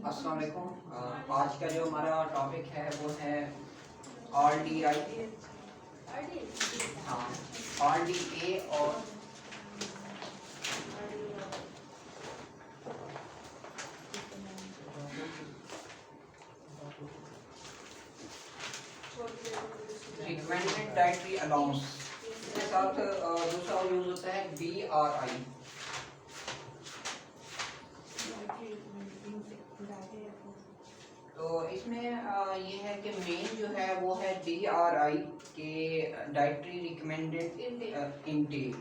अस्सलाम वालेकुम। आज का जो हमारा टॉपिक है वो है RDI। हाँ, RDA और रिकमेंडेड डाइटरी अलाउंस। इसके साथ दूसरा यूज होता है DRI। तो इसमें ये है कि मेन जो है वो है DRI के डाइटरी रिकमेंडेड इनटेक।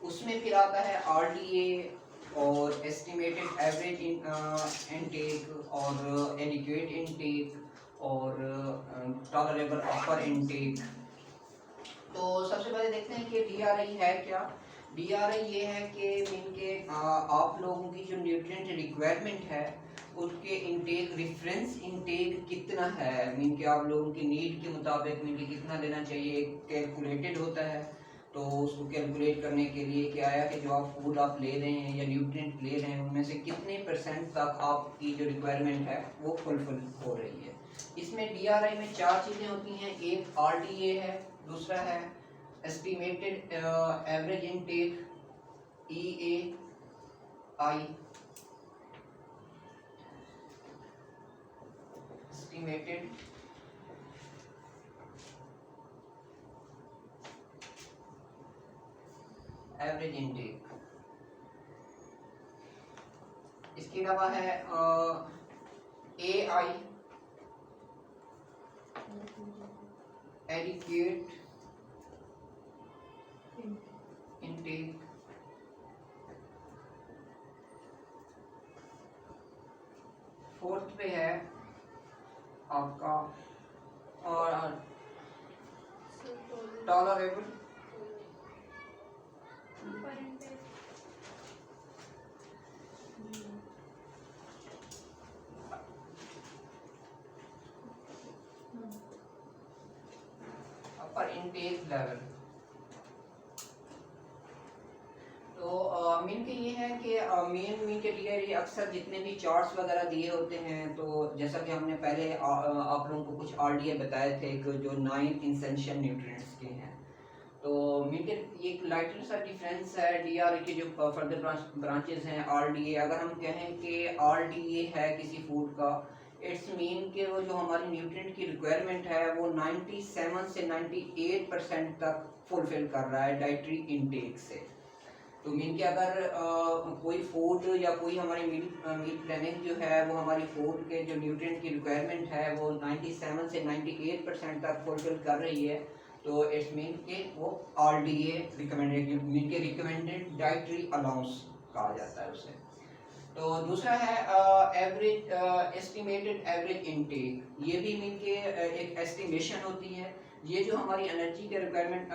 उसमें फिर आता है RDA और एस्टिमेटेड एवरेज इनटेक और एडिक्वेट इनटेक और टॉलरेबल अपर इनटेक। तो सबसे पहले देखते हैं कि DRI है क्या। DRI ये है कि इनके आप लोगों की जो न्यूट्रिएंट रिक्वायरमेंट है उसके इनटेक रेफरेंस इनटेक कितना है, मीन के आप लोगों की नीड के मुताबिक मीन के कितना लेना चाहिए कैलकुलेटेड होता है। तो उसको कैलकुलेट करने के लिए क्या आया कि जो आप फूड आप ले रहे हैं या न्यूट्रिएंट ले रहे हैं उनमें से कितने परसेंट तक आपकी जो रिक्वायरमेंट है वो फुलफिल हो रही है। इसमें DRI में 4 चीज़ें होती हैं। एक RDA है, दूसरा है estimated average intake EAI, estimated average intake. इसके अलावा है AI एडिक्वेट इनटेक। फोर्थ पे है आपका और टॉलरेबल अपर इनटेक लेवल। तो मीन के ये है कि मीन के DRI अक्सर जितने भी चार्ट्स वगैरह दिए होते हैं, तो जैसा कि हमने पहले आप लोगों को कुछ RDA बताए थे जो 9 इसेंशियल न्यूट्रिएंट्स के हैं। तो मीन के एक लाइटर सा डिफरेंस है DRI के जो फर्दर ब्रांचेस हैं। RDA अगर हम कहें कि RDA है किसी फूड का, इट्स मीन के वो जो हमारी न्यूट्रिएंट की रिक्वायरमेंट है वो 97 से 98% तक फुलफिल कर रहा है डाइटरी इनटेक से। तो मीन कि अगर कोई फूड या कोई हमारी मील प्लानिंग जो है वो हमारी फूड के जो न्यूट्रिएंट की रिक्वायरमेंट है वो 97 से 98% तक फुलफिल कर रही है, तो इट्स मीन कि वो RDA रिकमेंडेड मीन के रिकमेंडेड डाइटरी अलाउंस कहा जाता है उसे। तो दूसरा है एवरेज एस्टिमेटेड एवरेज इनटेक। ये भी मीन के एक एस्टिमेशन होती है। ये जो हमारी एनर्जी के रिक्वायरमेंट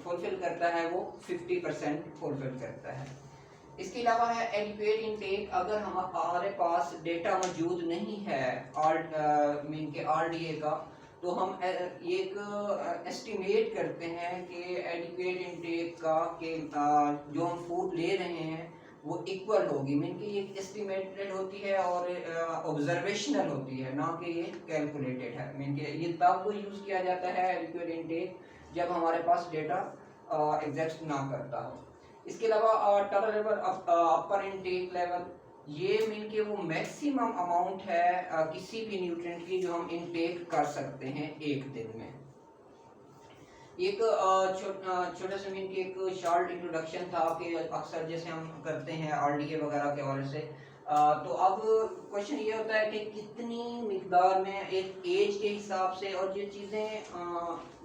फुलफिल करता है वो 50% फुलफिल करता है। इसके अलावा है एडिक्वेट इनटेक। अगर हमारे पास डेटा मौजूद नहीं है मीन के RDA का, तो हम एक एस्टिमेट करते हैं कि एडिक्वेट इनटेक का कि जो हम फूड ले रहे हैं वो इक्वल होगी। मीन कि ये एस्टिमेटेड होती है और ऑब्जर्वेशनल होती है, ना कि ये कैलकुलेटेड है। मीन कि ये तब यूज़ किया जाता है एडिक्वेट इनटेक जब हमारे पास डेटा एग्जिस्ट ना करता हो। इसके अलावा टॉलरेबल अपर इनटेक लेवल, ये मीन के वो मैक्सिमम अमाउंट है किसी भी न्यूट्रिएंट की जो हम इनटेक कर सकते हैं एक दिन में। एक छोटा सा मीन की एक शॉर्ट इंट्रोडक्शन था कि अक्सर जैसे हम करते हैं RDA वगैरह के हवाले से। तो अब क्वेश्चन ये होता है कि कितनी मिकदार में एक एज के हिसाब से और ये चीज़ें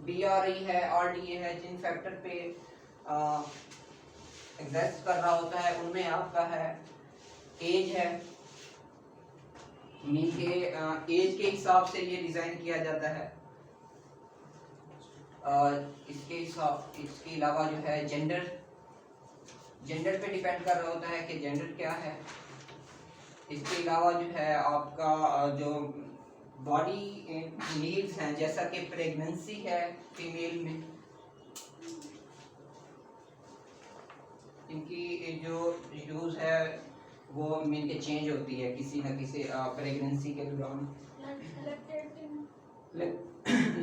DRI है RDA है जिन फैक्टर पे एग्जिस्ट कर रहा होता है उनमें आपका है एज है। मीन के एज के हिसाब से ये डिज़ाइन किया जाता है। इसके अलावा जो है जेंडर पे डिपेंड कर रहा होता है कि जेंडर क्या है। इसके अलावा जो है आपका जो बॉडी नीड्स हैं, जैसा कि प्रेगनेंसी है फीमेल में, इनकी जो यूज़ है वो मीन के चेंज होती है किसी न किसी प्रेगनेंसी के दौरान।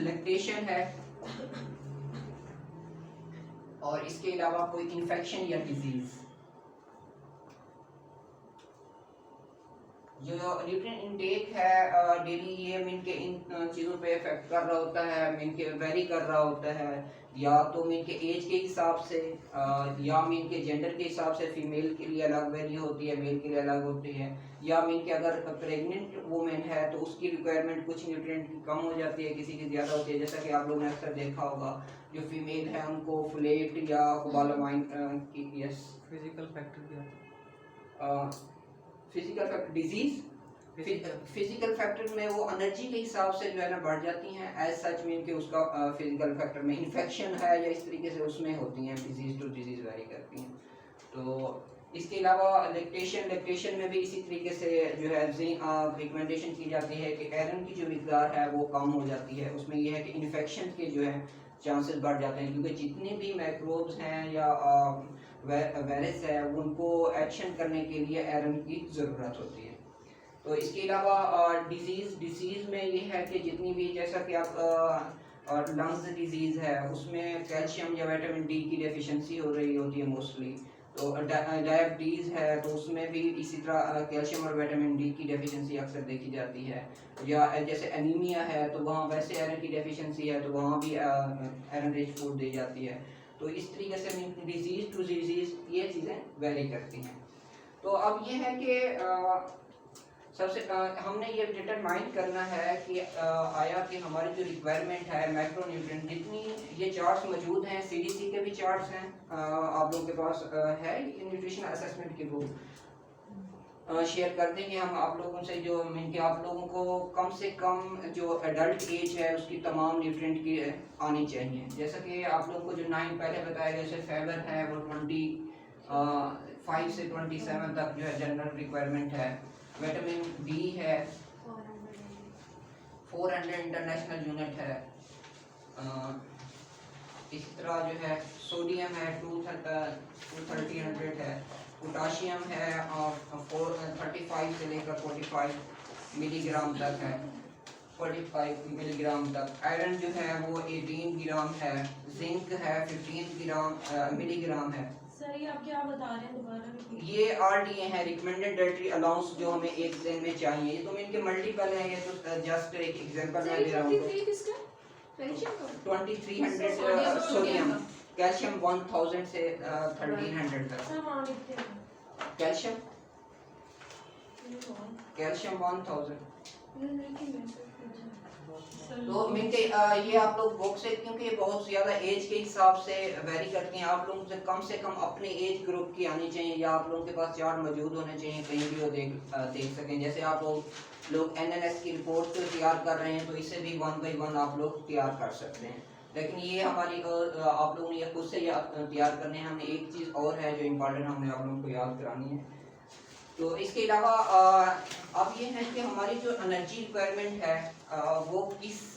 लैक्टेशन है, और इसके अलावा कोई इन्फेक्शन या डिजीज। जो न्यूट्रिएंट इनटेक है डेली, ये मीन के इन चीज़ों पे इफेक्ट कर रहा होता है, मीन के वेरी कर रहा होता है, या तो मीन के एज के हिसाब से या मीन के जेंडर के हिसाब से। फीमेल के लिए अलग वैल्यू होती है, मेल के लिए अलग होती है। या मीन के अगर प्रेग्नेंट वुमेन है तो उसकी रिक्वायरमेंट कुछ न्यूट्रिएंट की कम हो जाती है, किसी की ज़्यादा होती है। जैसा कि आप लोगों ने अक्सर देखा होगा, जो फीमेल है उनको फोलेट या कोबालामाइन की। यस, फिजिकल फैक्टर क्या है? Physical factor disease, physical factor में वो एनर्जी के हिसाब से जो है ना बढ़ जाती हैं। एज सच मीन कि उसका फिजिकल फैक्टर में इन्फेक्शन है या इस तरीके से उसमें होती हैं, डिजीज टू डिजीज वेरी करती हैं। तो इसके अलावा लैक्टेशन में भी इसी तरीके से जो है रिकमेंडेशन की जाती है कि आयरन की जो मिकदार है वो कम हो जाती है। उसमें यह है कि इन्फेक्शन के जो है चांसेस बढ़ जाते हैं, क्योंकि जितने भी माइक्रोब्स हैं या वायरस है उनको एक्शन करने के लिए आयरन की ज़रूरत होती है। तो इसके अलावा डिजीज़ में ये है कि जितनी भी, जैसा कि आप लंग्स डिजीज़ है उसमें कैल्शियम या विटामिन डी की डेफिशिएंसी हो रही होती है मोस्टली। तो डायबिटीज़ है तो उसमें भी इसी तरह कैल्शियम और विटामिन डी की डेफिशिएंसी अक्सर देखी जाती है। या जैसे एनीमिया है तो वहाँ वैसे आयरन की डेफिशिएंसी है तो वहाँ भी आयरन रिच फूड दी जाती है। तो इस तरीके से डिजीज़ टू डिजीज़ ये चीज़ें वेरी करती हैं। तो अब ये है कि सबसे हमने ये डिटरमाइन करना है कि आया कि हमारी जो रिक्वायरमेंट है मैक्रोन्यूट्रिएंट, जितनी ये चार्ट्स मौजूद हैं, सीडीसी के भी चार्ट्स हैं, आप लोगों के पास है न्यूट्रिशन असेसमेंट की बुक, शेयर कर देंगे हम आप लोगों से। जो मीन कि आप लोगों को कम से कम जो एडल्ट एज है उसकी तमाम न्यूट्रिएंट की आनी चाहिए। जैसा कि आप लोगों को जो 9 पहले बताया, जैसे फाइबर है वो 25 से 27 तक जो है जनरल रिक्वायरमेंट है। विटामिन डी है 400 इंटरनेशनल यूनिट है। इस तरह जो है सोडियम है 230 है। पोटाशियम है और 35 से लेकर 45 मिलीग्राम तक है, 45 मिलीग्राम तक। आयरन जो है वो 18 ग्राम है। जिंक है 15 मिलीग्राम है। सर ये आप क्या बता रहे हैं दोबारा? ये RDA है, रिकमेंडेड डाइटरी अलाउंस, जो हमें एक दिन में चाहिए। ये तो इनके मल्टीपल हैं, ये तो जस्ट एक एग्जांपल मैं दे रहा हूँ। 2300 सोडियम, कैल्शियम 1000 से 1300 तक। कैल्शियम 1000। तो मिनके ये आप लोग बुक से, क्योंकि ये बहुत ज़्यादा एज के हिसाब से वेरी करती हैं, आप लोगों से कम अपने एज ग्रुप की आनी चाहिए, या आप लोगों के पास चार्ट मौजूद होने चाहिए, कहीं भी वो देख सकें। जैसे आप लोग NNS की रिपोर्ट तैयार कर रहे हैं तो इसे भी 1 बाई 1 आप लोग तैयार कर सकते हैं। लेकिन ये हमारी आप लोगों ने ये खुद से तैयार करने हैं। हमने एक चीज़ और है जो इम्पॉर्टेंट हमने आप लोगों को याद करानी है। तो इसके अलावा अब ये है कि हमारी जो एनर्जी रिक्वायरमेंट है वो किस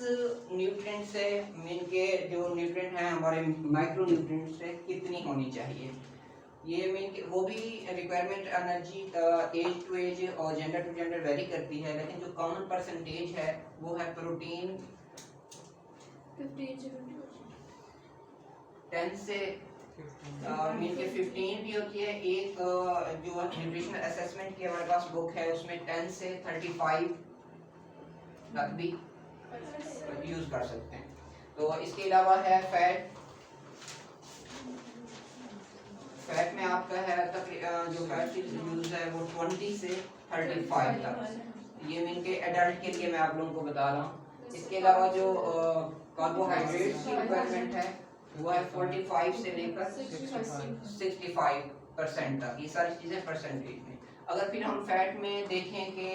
न्यूट्रिएंट से, मीन के जो न्यूट्रिएंट हैं हमारे माइक्रो न्यूट्रिएंट से कितनी होनी चाहिए। ये मीन के वो भी requirement energy age to age और जेंडर टू जेंडर वेरी करती है, लेकिन जो कॉमन परसेंटेज है वो है प्रोटीन 10 से मीन के 15 भी होती है। एक जो न्यूट्रिशनल असेसमेंट की हमारे पास बुक है उसमें 10 से 35 तक भी यूज कर सकते हैं। तो इसके अलावा है फैट में आपका है जो फैट की यूज है वो 20 से 35 तक। ये मीन के एडल्ट के लिए मैं आप लोगों को बता रहा हूँ। इसके अलावा जो कार्बोहाइड्रेट्स की रिक्वायरमेंट है वो है 45 से लेकर 65% तक। ये सारी चीज़ें परसेंटेज में। अगर फिर हम फैट में देखें कि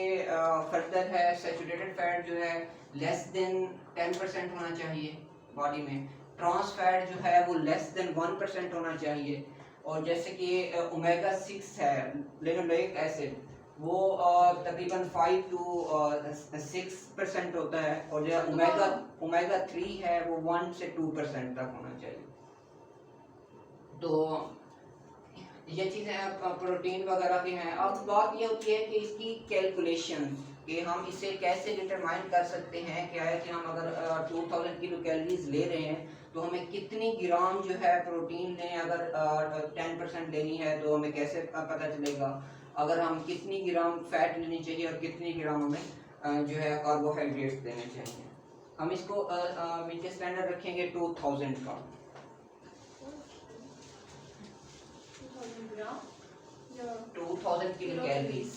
फर्दर है सैचुरेटेड फैट जो है लेस देन 10% होना चाहिए बॉडी में। ट्रांस फैट जो है वो लेस देन 1% होना चाहिए। और जैसे कि ओमेगा 6 है लिनोलेइक एसिड, वो तकरीबन 5 to 6% होता है। और जो ओमेगा 3 है वो 1 से 2% तक होना चाहिए। तो ये चीज़ें प्रोटीन वगैरह की हैं। अब बात ये होती है कि इसकी कैलकुलेशन, कि हम इसे कैसे डिटरमाइन कर सकते हैं। क्या है कि हम अगर 2000 किलो कैलोरीज ले रहे हैं तो हमें कितनी ग्राम जो है प्रोटीन लें। अगर 10% लेनी है तो हमें कैसे पता चलेगा। अगर हम कितनी ग्राम फैट लेनी चाहिए और कितनी ग्राम हमें जो है कार्बोहाइड्रेट्स लेने चाहिए। हम इसको मिनके स्टैंडर्ड रखेंगे 2000 का। 2000 किलो कैलोरीज।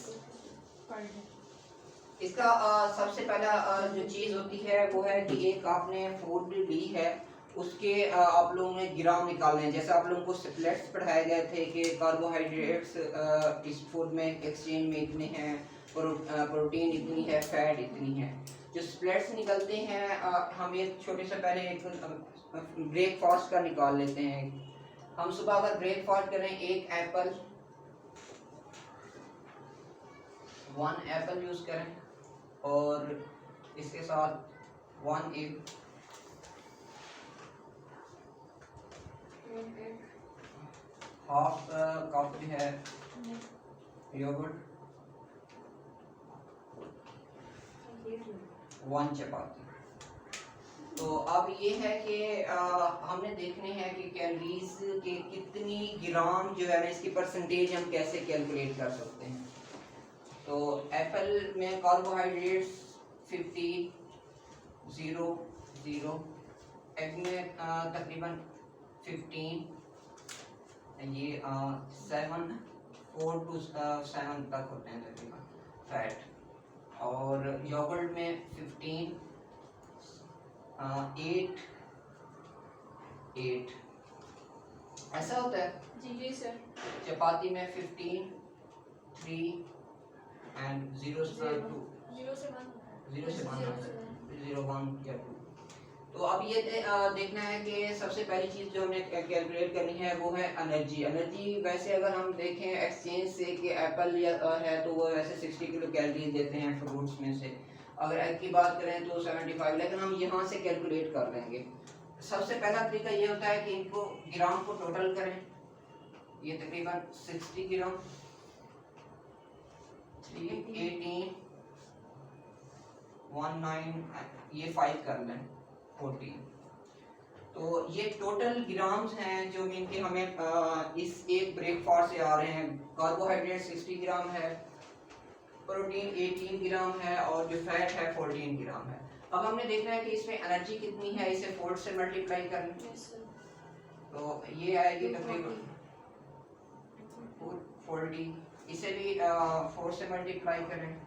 इसका सबसे पहला जो चीज़ होती है वो है कि एक आपने फूड ली है, उसके आप लोगों ने ग्राम निकालने हैं। जैसे आप लोगों को स्प्लिट्स पढ़ाए गए थे कि कार्बोहाइड्रेट्स इस फूड में एक्सचेंज में इतने हैं, प्रोटीन इतनी है, फैट इतनी है। जो स्प्लिट्स निकलते हैं हम एक छोटे से पहले एक ब्रेकफास्ट का निकाल लेते हैं। हम सुबह अगर ब्रेकफास्ट करें, एक एप्पल 1 एप्पल यूज़ करें और इसके साथ 1 एग, हाफ कप जो है योगर्ट, 1 चपाती। तो अब ये है कि हमने देखने हैं कि कैलोरीज के कितनी ग्राम जो है ना, इसकी परसेंटेज हम कैसे कैलकुलेट कर सकते हैं। तो एप्पल में कार्बोहाइड्रेट्स 50, 0, 0, एग में तकरीबन 15, ये 7, 4 to 7 तक होते हैं तकरीबन फैट। और योगर्ट में 15, 8 ऐसा होता है। जी सर। चपाती में 15, 3 एंड 0 से 2, 0 से 1 या 2। तो अब ये देखना है कि सबसे पहली चीज़ जो हमें कैलकुलेट करनी है वो है एनर्जी। एनर्जी वैसे अगर हम देखें एक्सचेंज से कि एप्पल या है तो वो वैसे 60 किलो कैलोरीज देते हैं फ्रूट्स में से। अगर एग की बात करें तो 75, लेकिन हम यहाँ से कैलकुलेट कर लेंगे। सबसे पहला तरीका ये होता है कि इनको ग्राम को टोटल करें। ये तकरीबन 60 ग्राम, 18, 19, ये 5 कर लें 14। तो ये टोटल ग्राम्स हैं जो इनके हमें इस एक ब्रेकफास्ट से आ रहे हैं। कार्बोहाइड्रेट 60 ग्राम है, प्रोटीन 18 ग्राम है और जो फैट है 14 ग्राम है। अब हमने देखना है कि इसमें एनर्जी कितनी है, इसे 4 से मल्टीप्लाई करें तो ये आएगी तकरीबन 40। इसे भी 4 से मल्टीप्लाई करें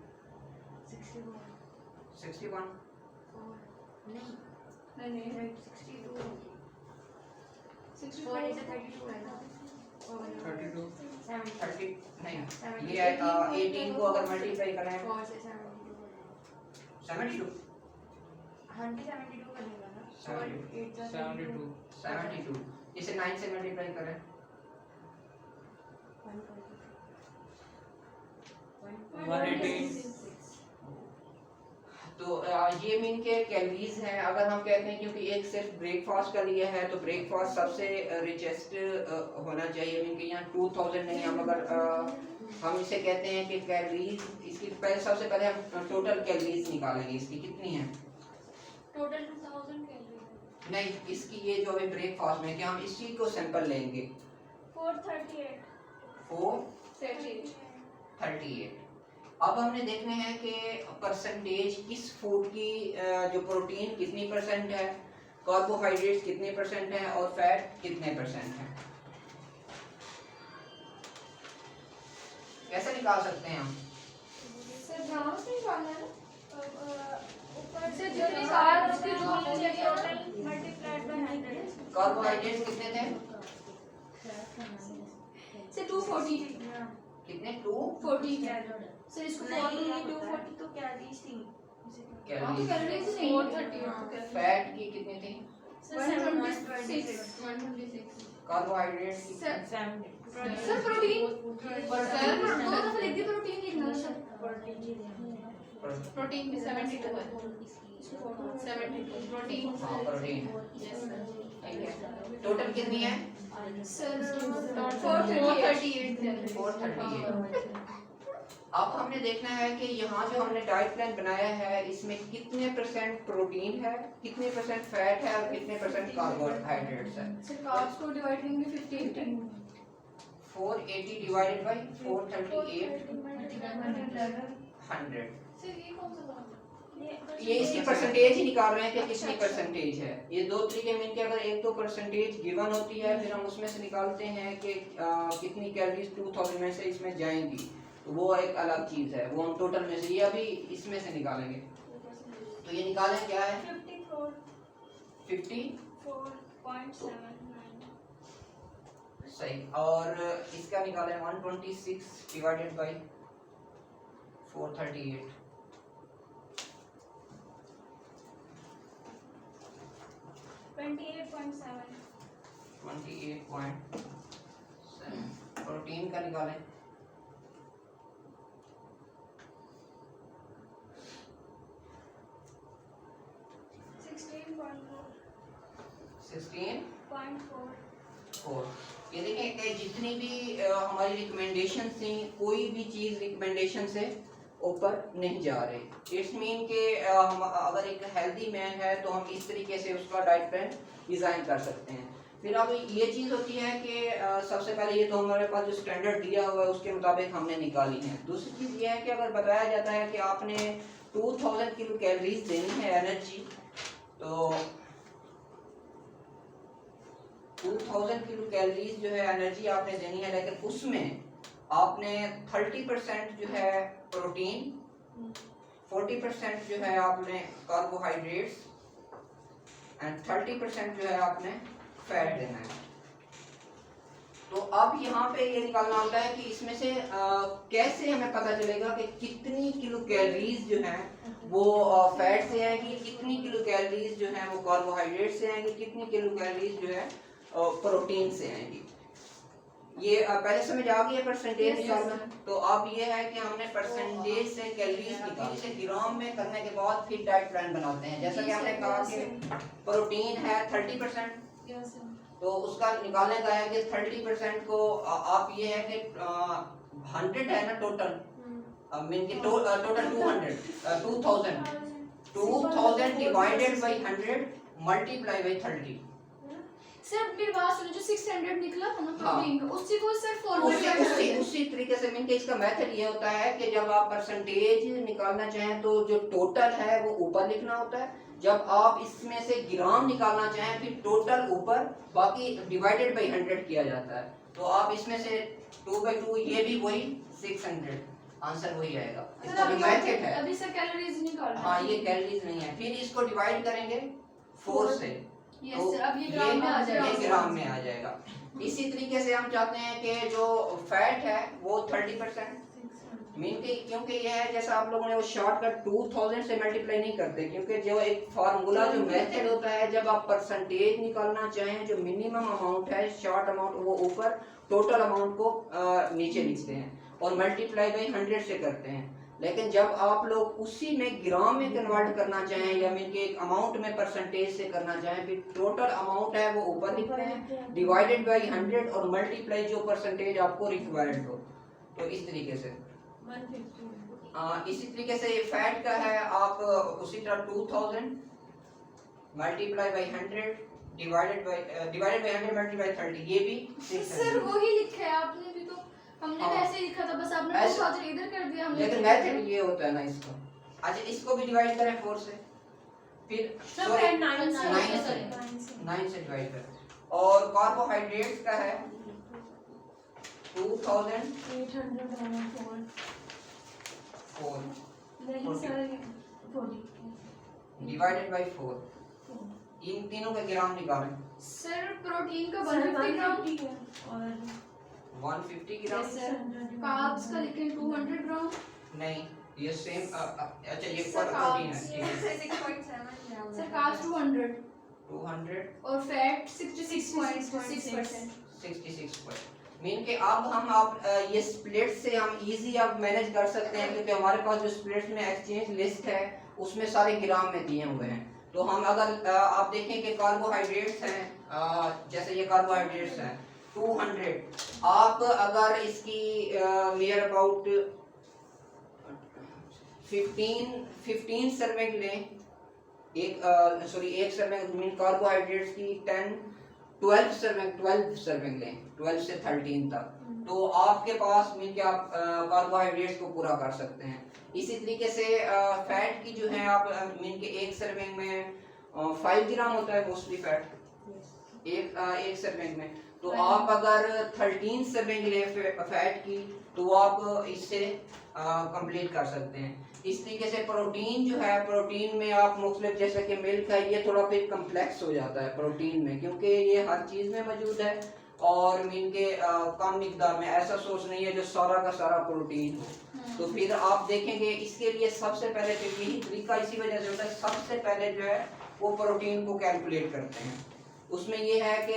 61, नहीं 32, 30 नहीं, ये 18 को अगर मल्टीप्लाई करें 72, 72, इसे 9 से मल्टीप्लाई करें 180। तो ये मीन के कैलोरीज हैं। अगर हम कहते हैं क्योंकि एक सिर्फ ब्रेकफास्ट का लिया है तो ब्रेकफास्ट सबसे रिचेस्ट होना चाहिए। मीन के यहाँ 2000 नहीं, हम अगर हम इसे कहते हैं कि कैलोरीज, इसकी पहले सबसे पहले हम टोटल कैलोरीज निकालेंगे। इसकी कितनी है टोटल 2000 कैलोरी नहीं, इसकी ये जो अभी ब्रेकफास्ट में, कि हम इसी को सैंपल लेंगे 438। अब हमने देखने हैं कि परसेंटेज किस फूड की जो प्रोटीन कितनी परसेंट है, कार्बोहाइड्रेट्स कितने परसेंट है और फैट कितने परसेंट है। कैसे निकाल सकते हैं हम? सर ग्राम से निकालना है ना, ऊपर से जो मल्टीप्लाइड बाय 100। कार्बोहाइड्रेट्स कितने थे? से 240 कितने? 240 सर इसको 240 तो कैलोरीज थी। कैलोरीज। 430 फैट की कितनी थी? 126। कार्बोहाइड्रेट्स की सर प्रोटीन, सर दो दफा लिख दी प्रोटीन लिखना सर। प्रोटीन भी 72 है 72 प्रोटीन हाँ प्रोटीन यस सर ठीक है टोटल कितनी है सर 438 438 अब हमने देखना है कि यहाँ जो हमने डाइट प्लान बनाया है इसमें कितने परसेंट प्रोटीन है कितने परसेंट फैट है और कितने परसेंट कार्बोहाइड्रेट्स है सर कार्ब्स को डिवाइड करेंगे 50 480 डिवाइडेड बाय 438 100 सर ये कौन सा काम है ये इसकी परसेंटेज ही निकाल रहे हैं कि कितनी परसेंटेज है ये दो तरीके में इनके अगर एक तो परसेंटेज गिवन होती है फिर हम उसमें से निकालते हैं कि कितनी कैलोरीज 2000 में से इसमें जाएंगी तो वो एक अलग चीज है वो हम टोटल में से ये अभी इसमें से निकालेंगे तो ये निकालें क्या है 50 54.79 सही और इसका निकालें 126 डिवाइडेड बाय 438 28.7 28.7 प्रोटीन का निकालें 16.4 ये देखिए कि जितनी भी हमारी रिकमेंडेशन थी कोई भी चीज़ रिकमेंडेशन से ऊपर नहीं जा रही इट्स मीन कि हम अगर एक हेल्दी मैन है तो हम इस तरीके से उसका डाइट प्लान डिज़ाइन कर सकते हैं फिर अब ये चीज़ होती है कि सबसे पहले ये तो हमारे पास जो स्टैंडर्ड दिया हुआ है उसके मुताबिक हमने निकाली है दूसरी चीज़ ये है कि अगर बताया जाता है कि आपने 2000 किलो कैलोरीज देनी है एनर्जी तो 2000 किलो कैलोरीज जो है एनर्जी आपने देनी है लेकिन उसमें आपने 30% जो है प्रोटीन 40% जो है आपने कार्बोहाइड्रेट्स एंड 30% जो है आपने फैट देना है तो अब यहाँ पे ये निकालना होता है कि इसमें से कैसे हमें पता चलेगा कि कितनी किलो कैलोरीज जो है वो फैट से आएंगी कितनी किलो कैलोरीज जो है वो कार्बोहाइड्रेट से आएंगी कितनी किलो कैलोरीज जो है प्रोटीन से आएंगी ये पहले समझ आ गई है परसेंटेज निकालना तो अब ये है कि हमने परसेंटेज से कैलोरीज निकाली से ग्राम में करने के बाद फिर डाइट प्लान बनाते हैं जैसा कि हमने कहा कि प्रोटीन है 30% तो उसका निकालने का है कि 30% को आप ये है कि 100 है ना टोटल मीन कि total 2000 divided by 100 multiply by 30 sir मेरी बात सुनो जो 600 निकला था ना हाँ। प्रोटीन का उसी को सर उसी फॉर्मूला उसी तरीके से मीन कि इसका मेथड ये होता है कि जब आप परसेंटेज निकालना चाहें तो जो टोटल है वो ऊपर लिखना होता है जब आप इसमें से ग्राम निकालना चाहें फिर टोटल ऊपर बाकी डिवाइडेड बाय 100 किया जाता है तो आप इसमें से 2/2 ये भी वही 600 आंसर वही आएगा इसका जो मेथड है अभी सर कैलोरीज निकाल हाँ ये कैलोरीज नहीं है फिर इसको डिवाइड करेंगे 4 से यस सर अब ये ग्राम में आ जाएगा ये ग्राम में आ जाएगा इसी तरीके से हम चाहते हैं कि जो फैट है वो 30% मीन के क्योंकि ये है जैसा आप लोगों ने वो शॉर्टकट 2000 से मल्टीप्लाई नहीं करते क्योंकि जो एक फार्मूला जो मेथड होता है जब आप परसेंटेज निकालना चाहें जो मिनिमम अमाउंट है शॉर्ट अमाउंट वो ऊपर टोटल अमाउंट को नीचे लिखते हैं और मल्टीप्लाई बाई 100 से करते हैं लेकिन जब आप लोग उसी में ग्राम में कन्वर्ट करना चाहें या मीन के एक अमाउंट में परसेंटेज से करना चाहें फिर टोटल अमाउंट है वो ऊपर लिखते हैं डिवाइडेड बाई 100 और मल्टीप्लाई जो परसेंटेज आपको रिक्वायर्ड हो तो इस तरीके से 150 इसी तरीके से फैट का है आप उसी तरह 2000 multiply by 100 divided by 100 multiply 30 ये भी सर वही लिखा है आपने भी तो हमने हाँ। वैसे ही लिखा था बस आपने ऐसे- 2000 इधर कर दिया हमने लेकिन मेथड ये होता है ना इसको अच्छा इसको भी डिवाइड करें 4 से फिर सब sorry, 9 से 9 से 9 से डिवाइड करें और कार्बोहाइड्रेट्स का है 2000 804 4 नहीं सर 40 डिवाइडेड बाय 4 इन तीनों का ग्राम निकालें सर प्रोटीन का सर 150 ग्राम 150 है और 150 ग्राम कार्ब्स का लिखें 200 ग्राम नहीं ये सेम अच्छा ये सर, प्रोटीन है carbs, ठीक है 6.7 सर कार्ब्स 200 200 और फैट 66.6% 66 पर मीन के अब हम आप ये स्प्लिट से हम इजी अब मैनेज कर सकते हैं, क्योंकि हमारे पास जो स्प्लिट में एक्सचेंज लिस्ट है उसमें सारे ग्राम में दिए हुए हैं। तो हम अगर आप देखें कि कार्बोहाइड्रेट्स हैं, जैसे ये कार्बोहाइड्रेट्स हैं 200, आप अगर इसकी नियर अबाउट 15 सर्विंग लें, एक सर्विंग मीन कार्बोहाइड्रेट्स की 12 सर्विंग लें, 12 से 13 तक, तो आपके पास मीन कि आप कार्बोहाइड्रेट्स को पूरा कर सकते हैं। इसी तरीके से फैट की जो है आप मीन के एक सर्विंग में 5 ग्राम होता है मोस्टली फैट एक सर्विंग में, तो आप अगर 13 सर्विंग ले फैट की तो आप इससे कंप्लीट कर सकते हैं। इस तरीके से प्रोटीन जो है, प्रोटीन में आप मुख्तलिफ जैसे कि मिल्क है, ये थोड़ा फिर कम्प्लेक्स हो जाता है प्रोटीन में, क्योंकि ये हर चीज़ में मौजूद है और मीन के कम मिकदार में, ऐसा सोर्स नहीं है जो सारा का सारा प्रोटीन हो। तो फिर आप देखेंगे इसके लिए सबसे पहले तो यही तरीका इसी वजह से होता है, सबसे पहले जो है वो प्रोटीन को कैलकुलेट करते हैं। उसमें ये है कि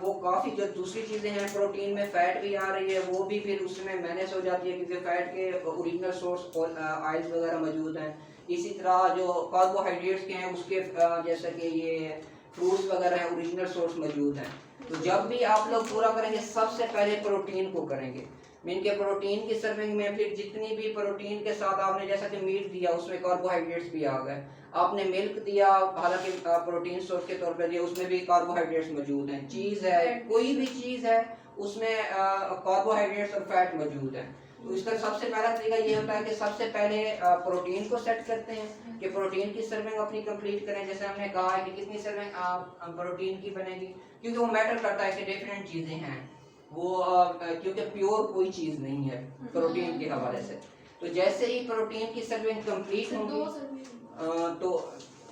वो काफ़ी जो दूसरी चीज़ें हैं प्रोटीन में फ़ैट भी आ रही है, वो भी फिर उसमें मैनेज हो जाती है, क्योंकि फ़ैट के ओरिजिनल सोर्स ऑयल्स वगैरह मौजूद हैं। इसी तरह जो कार्बोहाइड्रेट्स के हैं उसके जैसे कि ये फ्रूट्स वगैरह हैं, ओरिजिनल सोर्स मौजूद हैं। तो जब भी आप लोग पूरा करेंगे सबसे पहले प्रोटीन को करेंगे, मीन के प्रोटीन की सर्विंग में फिर जितनी भी प्रोटीन के साथ आपने जैसा कि मीट दिया उसमें कार्बोहाइड्रेट्स भी आ गए, आपने मिल्क दिया हालांकि प्रोटीन सोर्स के तौर पर दिया, उसमें भी कार्बोहाइड्रेट्स मौजूद हैं। चीज़ है, कोई भी चीज़ है उसमें कार्बोहाइड्रेट्स और फैट मौजूद है। तो इसका सबसे पहला तरीका ये होता है कि सबसे पहले प्रोटीन को सेट करते हैं कि प्रोटीन की सर्विंग अपनी कंप्लीट करें। जैसे हमने कहा है कि कितनी सर्विंग प्रोटीन की बनेगी, क्योंकि वो मैटर करता है कि डिफरेंट चीज़ें हैं वो, क्योंकि प्योर कोई चीज़ नहीं है प्रोटीन के हवाले से। तो जैसे ही प्रोटीन की सर्विंग कंप्लीट होंगी तो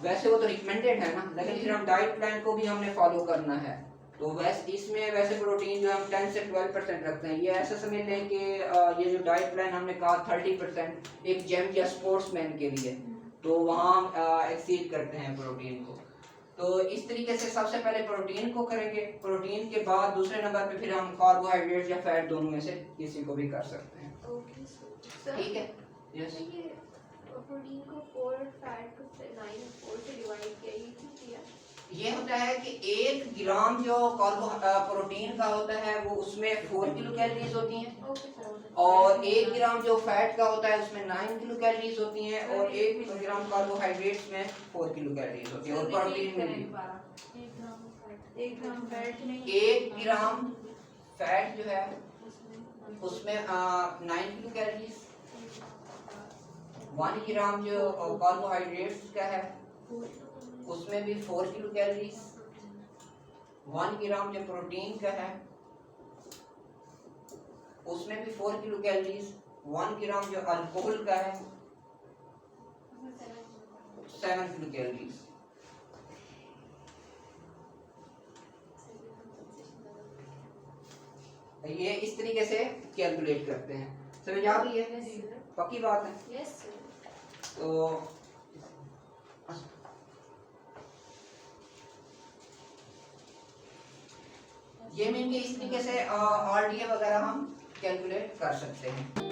वैसे वो तो रिकमेंडेड है ना, लेकिन फिर हम डाइट प्लान को भी हमने फॉलो करना है। तो वैसे इसमें वैसे प्रोटीन जो हम 10 से 12% रखते हैं। ये ऐसा समझ लें कि ये जो डाइट प्लान हमने कहा 30% एक जिम या स्पोर्ट्समैन के लिए, तो वहाँ हम एक्सीड करते हैं प्रोटीन को। तो इस तरीके से सबसे पहले प्रोटीन को करेंगे, प्रोटीन के बाद दूसरे नंबर पे फिर हम कार्बोहाइड्रेट या फैट दोनों में से किसी को भी कर सकते हैं। ठीक है, यस। प्रोटीन को 4 फैट को 9 4 से डिवाइड किया, ये क्यों किया? ये होता है कि 1 ग्राम जो प्रोटीन का होता है वो उसमें 4 किलो कैलोरीज होती हैं, और 1 ग्राम जो फैट का होता है उसमें 9 किलो कैलोरीज होती हैं, और 1 ग्राम कार्बोहाइड्रेट्स में 4 किलो कैलोरीज होती है। और प्रोटीन में भी 1 ग्राम फैट नहीं, 1 ग्राम फैट जो है उसमें 9 किलो कैलोरीज, 1 ग्राम जो कार्बोहाइड्रेट्स का है उसमें भी 4 किलो कैलोरीज, 1 ग्राम जो प्रोटीन का है उसमें भी 4 किलो कैलोरीज, 1 ग्राम जो अल्कोहल का है 7 किलो कैलोरीज। ये इस तरीके से कैलकुलेट करते हैं। समझ आ गई है? पक्की बात है। Yes sir. तो ये मीन के इस तरीके से आरडीए वगैरह हम कैलकुलेट कर सकते हैं।